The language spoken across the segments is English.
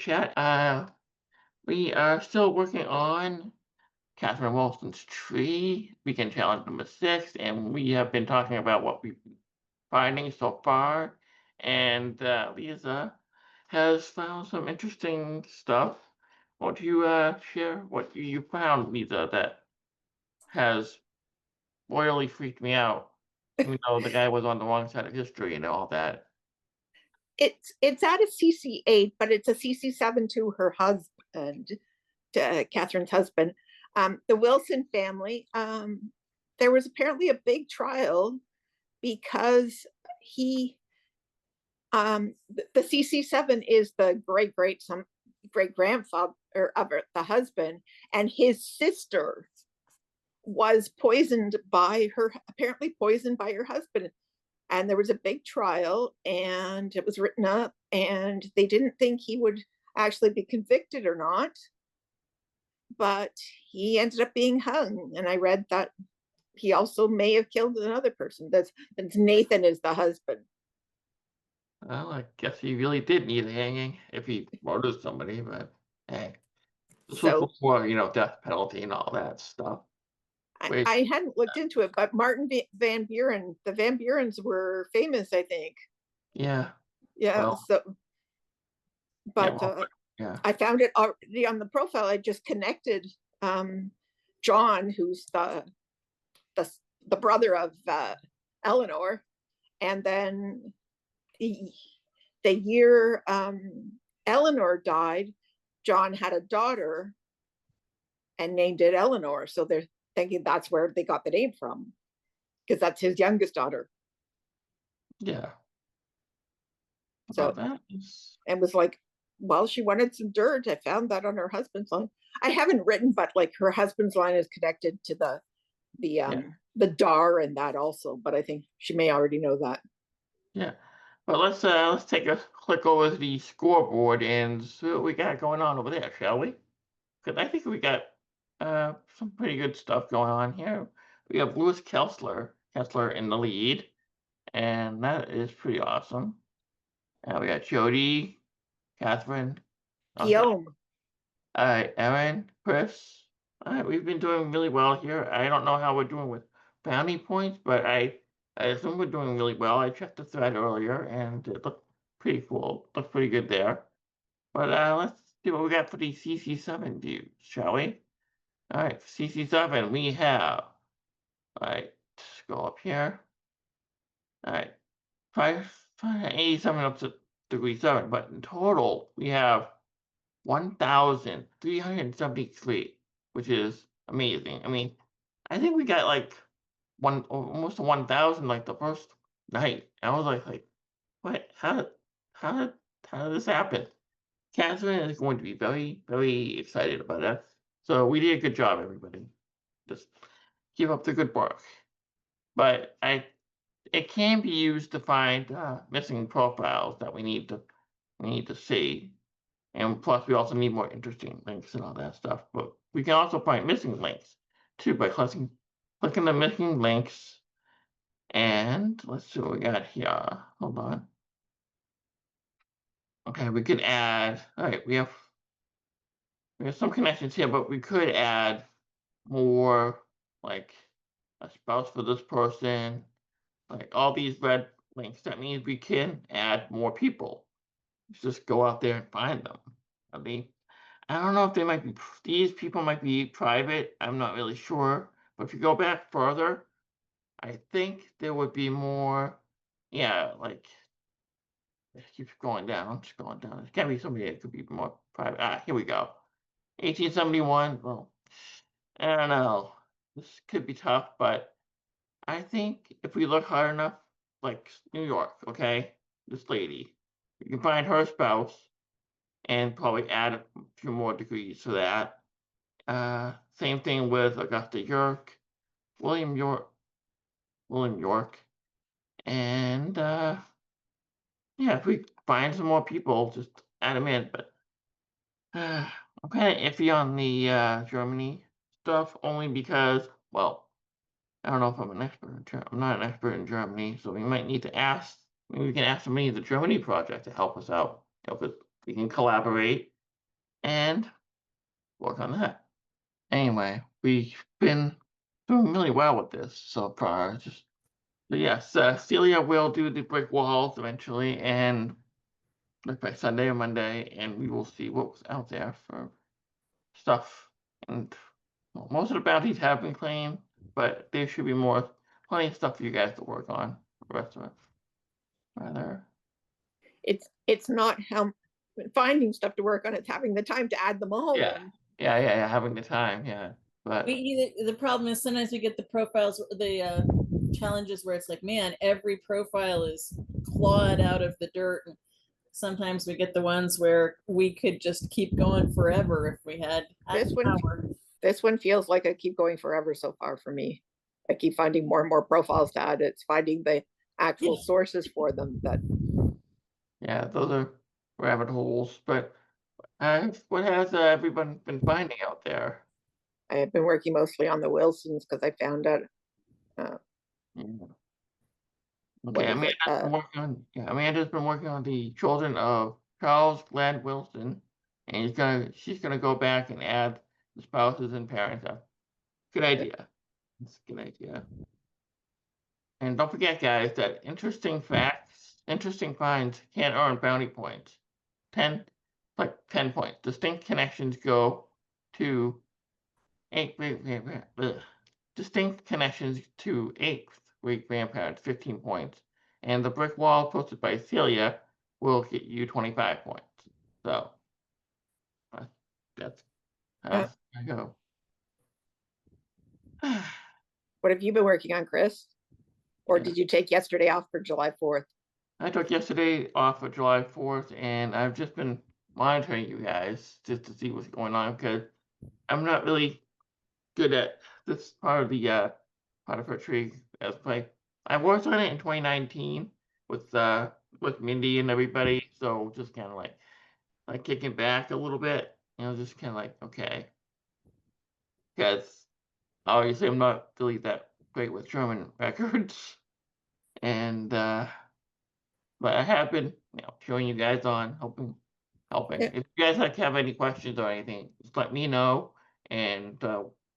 chat. We are still working on Catherine Wilson's tree, weekend challenge number 6, and we have been talking about what we've been finding so far. And Lisa has found some interesting stuff. Won't you share what you found, Lisa, that has royally freaked me out, even though the guy was on the wrong side of history and all that? It's at a CC8, but it's a CC7 to her husband, to Catherine's husband. The Wilson family. There was apparently a big trial because he, the CC7 is the great grandfather of the husband, and his sister was apparently poisoned by her husband. And there was a big trial, and it was written up, and they didn't think he would actually be convicted or not, but he ended up being hung. And I read that he also may have killed another person. That's Nathan is the husband. Well, I guess he really did need a hanging if he murdered somebody, but hey, this was So before, death penalty and all that stuff. Wait, I hadn't looked into it, but Martin Van Buren, the Van Burens were famous, I think. yeah, Yeah. well, So, yeah, but well, yeah, I found it already on the profile. I just connected John, who's the, the brother of Eleanor, and then the year Eleanor died, John had a daughter and named it Eleanor. So they're thinking that's where they got the name from, because that's his youngest daughter. yeah. So, About that is, and was like, well, she wanted some dirt. I found that on her husband's line. I haven't written, but like her husband's line is connected to yeah, the DAR and that also, but I think she may already know that. yeah. But let's take a click over to the scoreboard and see what we got going on over there, shall we? Because I think we got some pretty good stuff going on here. We have Lewis Kessler in the lead, and that is pretty awesome. We got Jody, Catherine, okay. Guillaume. Erin, Chris. We've been doing really well here. I don't know how we're doing with bounty points, but I assume we're doing really well. I checked the thread earlier, and it looked pretty cool. Looks pretty good there. But let's see what we got for the CC7 views, shall we? All right, CC7, we have. All right, let's go up here. All right, 587 up to degree 7, but in total, we have 1,373, which is amazing. I mean, I think we got like almost 1,000 like the first night. I was like, what? How did, how did this happen? Catherine is going to be very, very excited about that. So we did a good job, everybody. Just keep up the good work. But it can be used to find missing profiles that we need to see. And plus, we also need more interesting links and all that stuff. But we can also find missing links too by clicking the missing links. And let's see what we got here. Hold on. Okay, we could add. All right, we have some connections here, but we could add more, like a spouse for this person, like all these red links. That means we can add more people. Just go out there and find them. I mean, I don't know if they might be these people might be private. I'm not really sure. But if you go back further, I think there would be more. Yeah, like it keeps going down, just going down. There's gotta be somebody that could be more private. Here we go. 1871. Well, I don't know. This could be tough, but I think if we look hard enough, like New York, okay, this lady, you can find her spouse and probably add a few more degrees to that. Same thing with Augusta York, William York, William York, and yeah, if we find some more people, just add them in. But I'm kind of iffy on the Germany stuff, only because, well, I don't know if I'm an expert in Germany. I'm not an expert in Germany, so we might need to ask. Maybe we can ask somebody in the Germany project to help us out. 'Cause we can collaborate and work on that. Anyway, we've been doing really well with this so far. But yes, Celia will do the brick walls eventually, and like by Sunday or Monday, and we will see what's out there for stuff. And well, most of the bounties have been claimed, but there should be plenty of stuff for you guys to work on. The rest of it, rather. It's not how finding stuff to work on, it's having the time to add them all Yeah, in. yeah, having the time, yeah. But The problem is sometimes we get the profiles, the challenges where it's like, man, every profile is clawed out of the dirt. And sometimes we get the ones where we could just keep going forever if we had power. This one feels like I keep going forever so far for me. I keep finding more and more profiles to add. It's finding the actual sources for them that. yeah, those are rabbit holes. But what has everyone been finding out there? I have been working mostly on the Wilsons because I found out. Yeah. Okay, Amanda's been working on the children of Charles Glenn Wilson, and she's gonna go back and add the spouses and parents. Good idea. It's a good idea. And don't forget, guys, that interesting finds can earn bounty points. 10 points. Distinct connections go to distinct connections to eighth great grandparents, 15 points. And the brick wall posted by Celia will get you 25 points. So that's how I go. What have you been working on, Chris? Or did you take yesterday off for July 4th? I took yesterday off for July 4th, and I've just been monitoring you guys just to see what's going on, because I'm not really good at this part of the part of her tree as play. I worked on it in 2019 with Mindy and everybody, so just kind of like kicking back a little bit, just kind of like, okay, because obviously I'm not really that great with German records, and but I have been showing you guys on, helping. Yeah. If you guys have any questions or anything, just let me know, and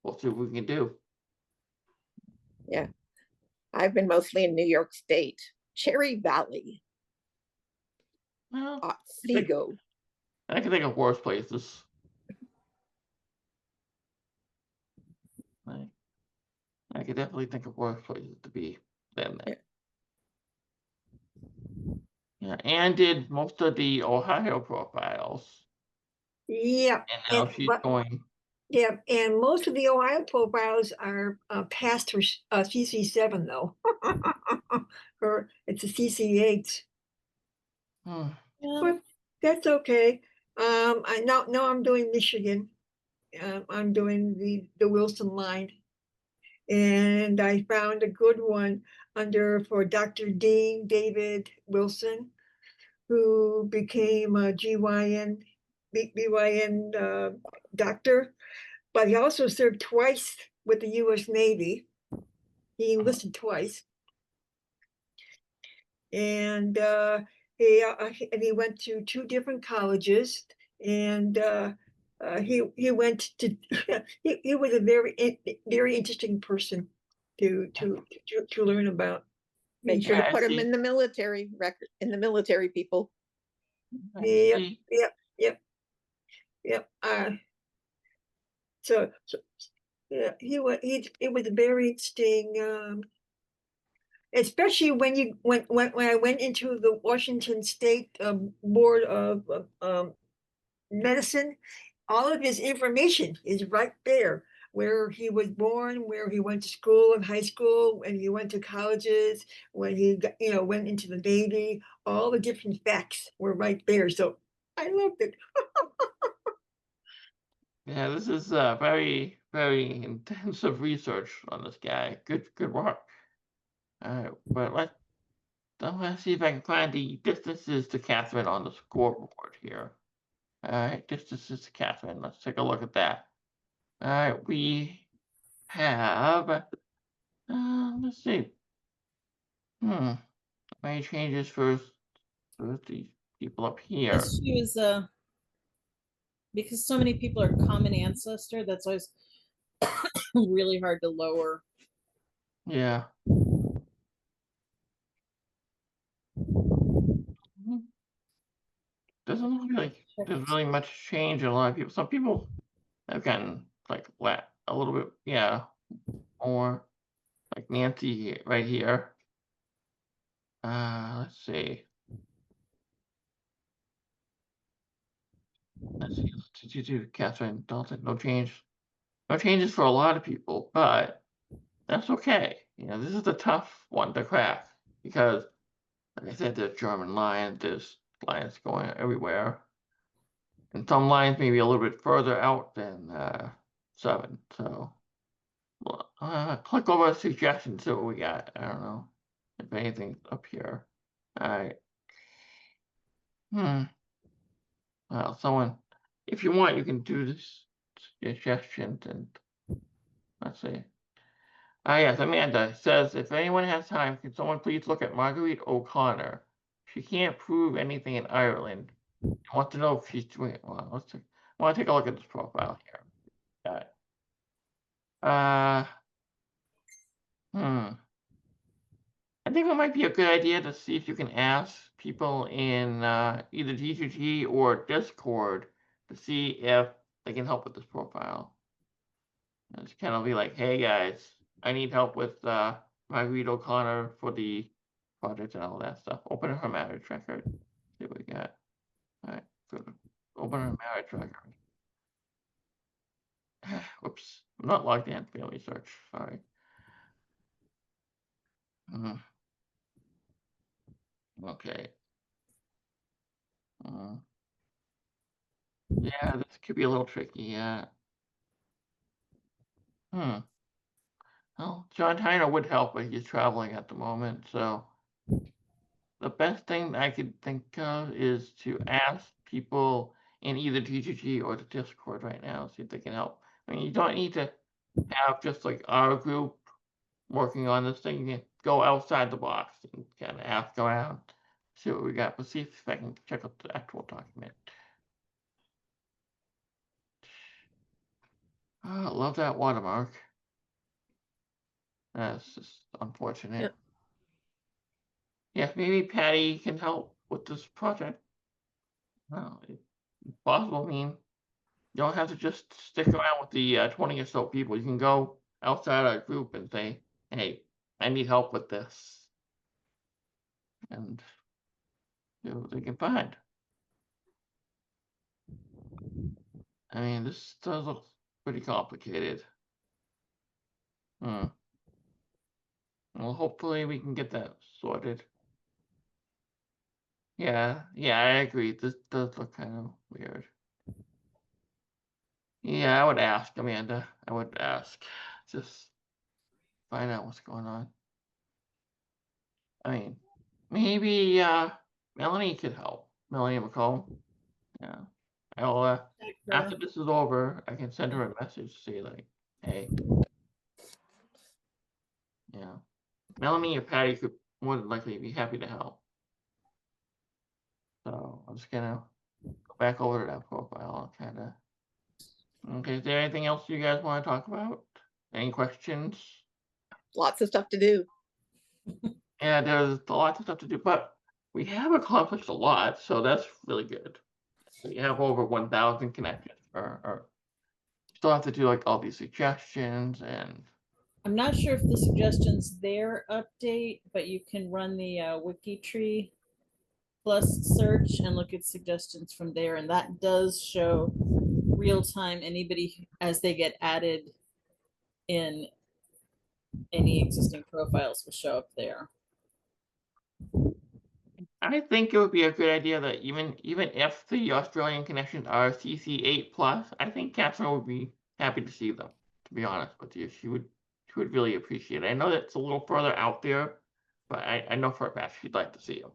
we'll see what we can do. Yeah, I've been mostly in New York State, Cherry Valley. Well, Otsego. I can think of worse places. I could definitely think of worse places to be than that. Yeah, Anne did most of the Ohio profiles. Yeah. And now she's going. Yeah, and most of the Ohio profiles are past her CC7 though. It's a CC8. But that's okay. I now I'm doing Michigan. I'm doing the Wilson line, and I found a good one for Dr. Dean David Wilson, who became a BYN doctor, but he also served twice with the U.S. Navy. He enlisted twice, and he went to 2 different colleges, and he went to he was a very interesting person to learn about. Make sure to put him in the military record, in the military people. Yep. So yeah, it was very interesting, especially when I went into the Washington State Board of Medicine. All of his information is right there, where he was born, where he went to school in high school, when he went to colleges, when he went into the Navy. All the different facts were right there. So I loved it. Yeah, this is very, very intensive research on this guy. Good work. All right, but let's see if I can find the distances to Catherine on the scoreboard here. All right, distances to Catherine. Let's take a look at that. All right, we have. Let's see. Any changes for these people up here? She was because so many people are common ancestor, that's always really hard to lower. Yeah. Doesn't look like there's really much change in a lot of people. Some people have gotten like a little bit, yeah, more like Nancy right here. Let's see. Let's see. Catherine Dalton. No change. No changes for a lot of people, but that's okay. You know, this is a tough one to crack because, like I said, there's German lines, there's lines going everywhere. And some lines may be a little bit further out than 7. So, click over suggestions, see what we got. I don't know if anything's up here. All right. Well, someone, if you want, you can do this suggestions and let's see. Yes, Amanda says, if anyone has time, can someone please look at Marguerite O'Connor? She can't prove anything in Ireland. I want to know if she's doing it. Well, let's see. I want to take a look at this profile here. Got it. I think it might be a good idea to see if you can ask people in either G2G or Discord to see if they can help with this profile. And just kind of be like, hey guys, I need help with Marguerite O'Connor for the project and all that stuff. Open her marriage record. See what we got. All right, good. Open her marriage record. Whoops, I'm not logged in. Family search. Sorry. Okay. Yeah, this could be a little tricky. Yeah. Well, John Tyner would help, but he's traveling at the moment. So the best thing I could think of is to ask people in either TGG or the Discord right now, see if they can help. I mean, you don't need to have just like our group working on this thing. You can go outside the box and kind of ask around, see what we got. But see if I can check out the actual document. Oh, I love that watermark. That's just unfortunate. Yep. Yeah, maybe Patty can help with this project. Well, it's possible. I mean, you don't have to just stick around with the 20 or so people. You can go outside our group and say, hey, I need help with this. And see what they can find. I mean, this does look pretty complicated. Well, hopefully we can get that sorted. Yeah, I agree. This does look kind of weird. Yeah, I would ask, Amanda. I would ask. Just find out what's going on. I mean, maybe Melanie could help. Melanie McCall. Yeah. I'll after this is over, I can send her a message, say like, hey. Yeah. Melanie or Patty could more than likely be happy to help. So I'm just gonna go back over to that profile and kinda. Okay, is there anything else you guys want to talk about? Any questions? Lots of stuff to do. Yeah, there's a lot of stuff to do, but we have accomplished a lot, so that's really good. We have over 1,000 connections. Or still have to do like all these suggestions and. I'm not sure if the suggestions there update, but you can run the WikiTree plus search and look at suggestions from there, and that does show real time anybody as they get added in. Any existing profiles will show up there. I think it would be a good idea that even if the Australian connections are CC8 plus, I think Catherine would be happy to see them. To be honest with you, she would really appreciate it. I know that's a little further out there, but I know for a fact she'd like to see them.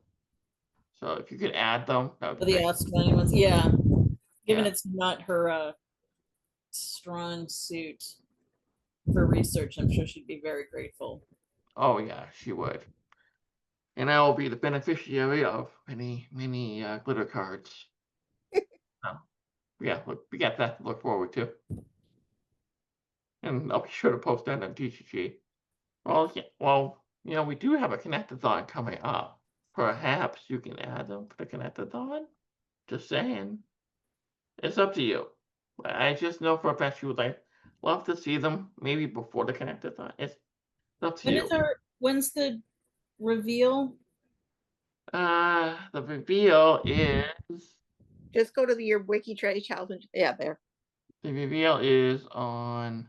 So if you could add them, that would be The great. Australian ones, yeah. Given Yeah. it's not her strong suit for research, I'm sure she'd be very grateful. Oh yeah, she would. And I will be the beneficiary of many glitter cards. Yeah, look, we got that to look forward to. And I'll be sure to post that on TCG. Well, yeah, well, we do have a Connectathon coming up. Perhaps you can add them for the Connectathon? Just saying. It's up to you. I just know for a fact you would love to see them maybe before the Connectathon. It's up to you. When's the reveal? The reveal is Just go to your WikiTree challenge. Yeah, there. the reveal is on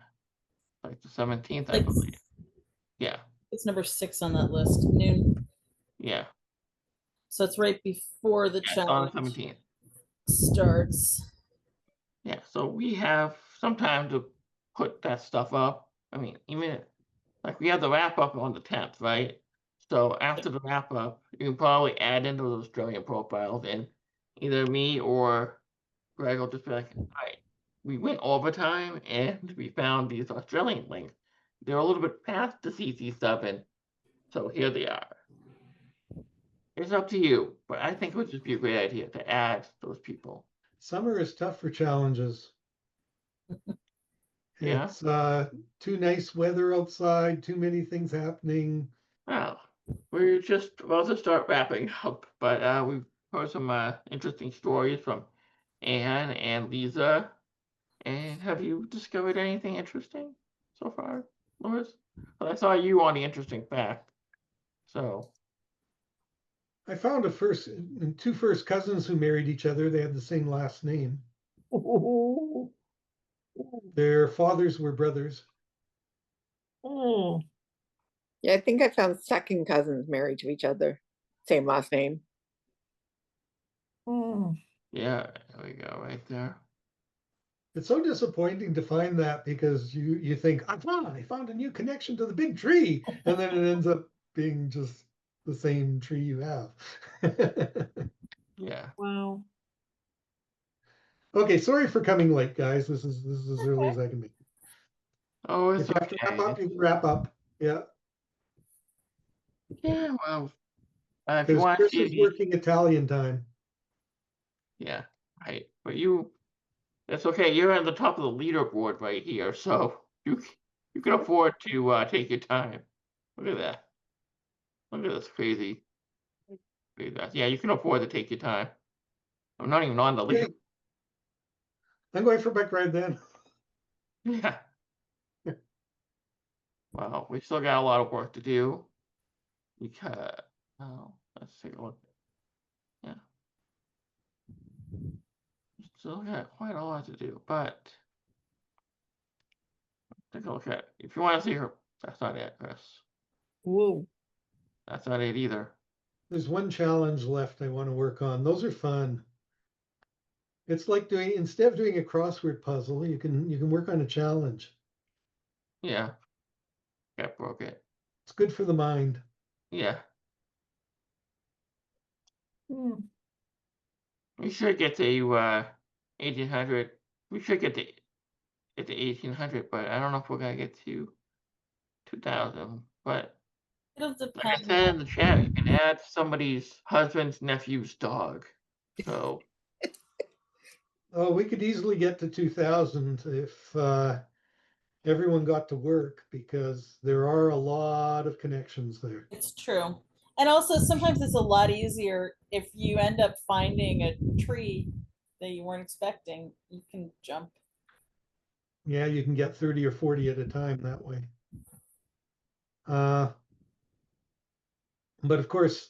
the 17th, I believe. Yeah. It's number 6 on that list. Noon. Yeah. So it's right before the It's on challenge the 17th. starts. Yeah, so we have some time to put that stuff up. I mean, even we have the wrap up on the 10th, right? So after the wrap up, you can probably add into those Australian profiles, and either me or Greg will just be like, all right, we went overtime and we found these Australian links. They're a little bit past the CC7, so here they are. It's up to you, but I think it would just be a great idea to add those people. Summer is tough for challenges. Yeah. It's too nice weather outside, too many things happening. Well, we're just about to start wrapping up, but we've heard some interesting stories from Anne and Lisa. And have you discovered anything interesting so far, Lois? Well, I saw you on the interesting fact. So I found two first cousins who married each other. They had the same last name. Their fathers were brothers. Yeah, I think I found second cousins married to each other. Same last name. yeah, there we go, right there. It's so disappointing to find that because you think, I found a new connection to the big tree. And then it ends up being just the same tree you have. Yeah. Wow. Okay, sorry for coming late, guys. This is as early as I can make it. Oh, it's If you have to wrap up, okay. you can wrap up. Yeah. Yeah, well, if you Because want Chris to is see, working Italian time. yeah, right. But it's okay. You're at the top of the leaderboard right here, so you can afford to take your time. Look at that. Look at this crazy. Yeah, you can afford to take your time. I'm not even on the leader. Okay. I'm going for a bike ride then. Yeah. Well, we still got a lot of work to do because let's take a look. Yeah. Still got quite a lot to do, but take a look at it. If you want to see her, that's not it, Chris. Whoa. That's not it either. There's one challenge left I want to work on. Those are fun. It's like instead of doing a crossword puzzle, you can work on a challenge. Yeah. Got broke it. It's good for the mind. Yeah. Hmm. We should get to 1800. We should get to 1800, but I don't know if we're gonna get to 2000. But It'll like I depend. said in the chat, you can add somebody's husband's nephew's dog. So Oh, we could easily get to 2000 if everyone got to work because there are a lot of connections there. It's true. And also sometimes it's a lot easier if you end up finding a tree that you weren't expecting, you can jump. Yeah, you can get 30 or 40 at a time that way. But of course,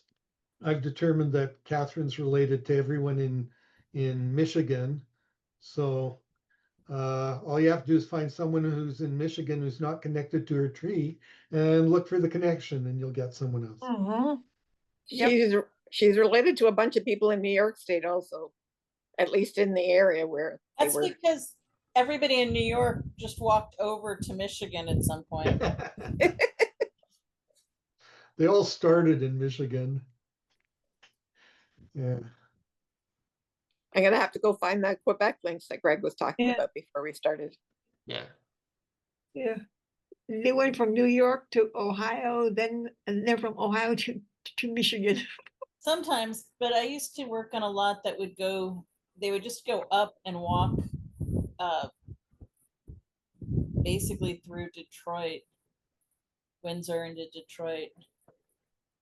I've determined that Catherine's related to everyone in Michigan. So all you have to do is find someone who's in Michigan who's not connected to her tree and look for the connection and you'll get someone else. Yep. She's related to a bunch of people in New York State also, at least in the area where they That's were. because everybody in New York just walked over to Michigan at some point. They all started in Michigan. Yeah. I'm gonna have to go find the Quebec links that Greg was talking Yeah. about before we started. yeah. Yeah. They went from New York to Ohio, and then from Ohio to Michigan. Sometimes, but I used to work on a lot that would go they would just go up and walk basically through Detroit, Windsor into Detroit.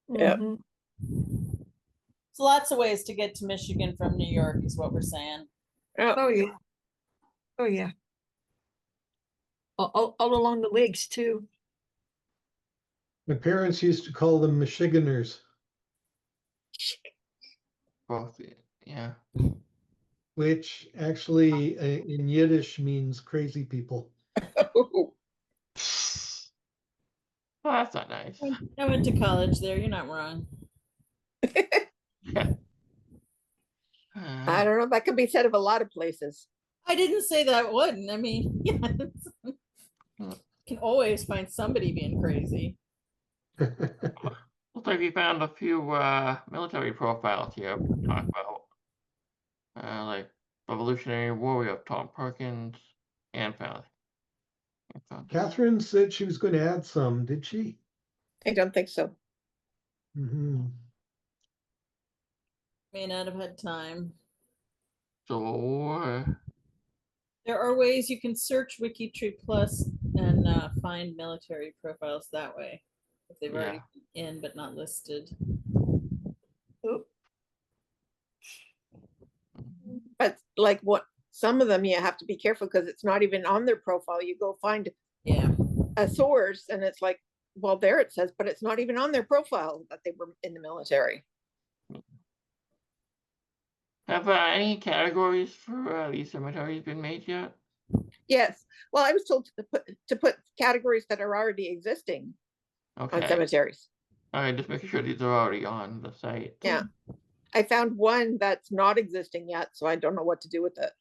Yeah. Mhm. So lots of ways to get to Michigan from New York is what we're saying. Oh, yeah. Oh, yeah. All along the lakes too. My parents used to call them Michiganers, Both, yeah. which actually in Yiddish means crazy people. Well, that's not nice. I went to college there. You're not wrong. Yeah. I don't know, that could be said of a lot of places. I didn't say that wouldn't. I mean, yes. Can always find somebody being crazy. Looks like we found a few military profiles here to talk about. Like Revolutionary Warrior Tom Perkins and found. Catherine said she was going to add some, did she? I don't think so. Mhm. May not have had time. So There are ways you can search WikiTree Plus and find military profiles that way if they've already been in but not listed. Oh, But like what, some of them you have to be careful because it's not even on their profile. You go find Yeah. a source and it's like, well, there it says, but it's not even on their profile that they were in the military. have any categories for these cemeteries been made yet? Yes. Well, I was told to put categories that are already existing on Okay. cemeteries. All right, just making sure these are already on the site. Yeah. I found one that's not existing yet, so I don't know what to do with it.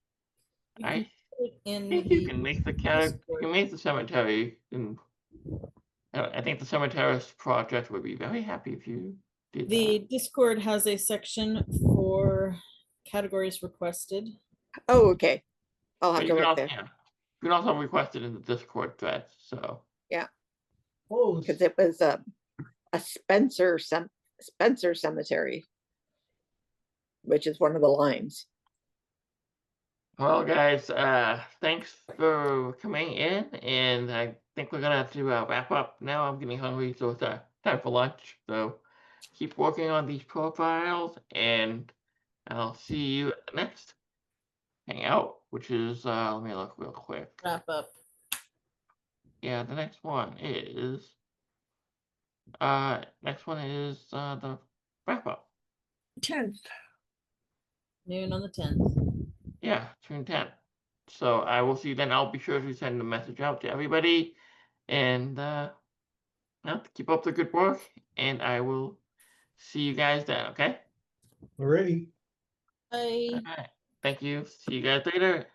You I can put it in think you can make the Discord. you can make the cemetery, and I think the cemeterist project would be very happy if you did The that. Discord has a section for categories requested. Oh, okay. I'll But have you to can look also, there. yeah, you can also request it in the Discord thread. So Oh, Because it was a Spencer Cemetery, which is one of the lines. well, guys, thanks for coming in, and I think we're gonna have to wrap up now. I'm getting hungry, so it's time for lunch. So keep working on these profiles, and I'll see you at the next hangout, which is let me look real quick. Wrap up. Yeah, the next one is the wrap up. 10th. Noon on the 10th. Yeah, June 10th. So I will see you then. I'll be sure to send a message out to everybody, and keep up the good work, and I will see you guys then. Okay. already. Bye. All right. Thank you. See you guys later.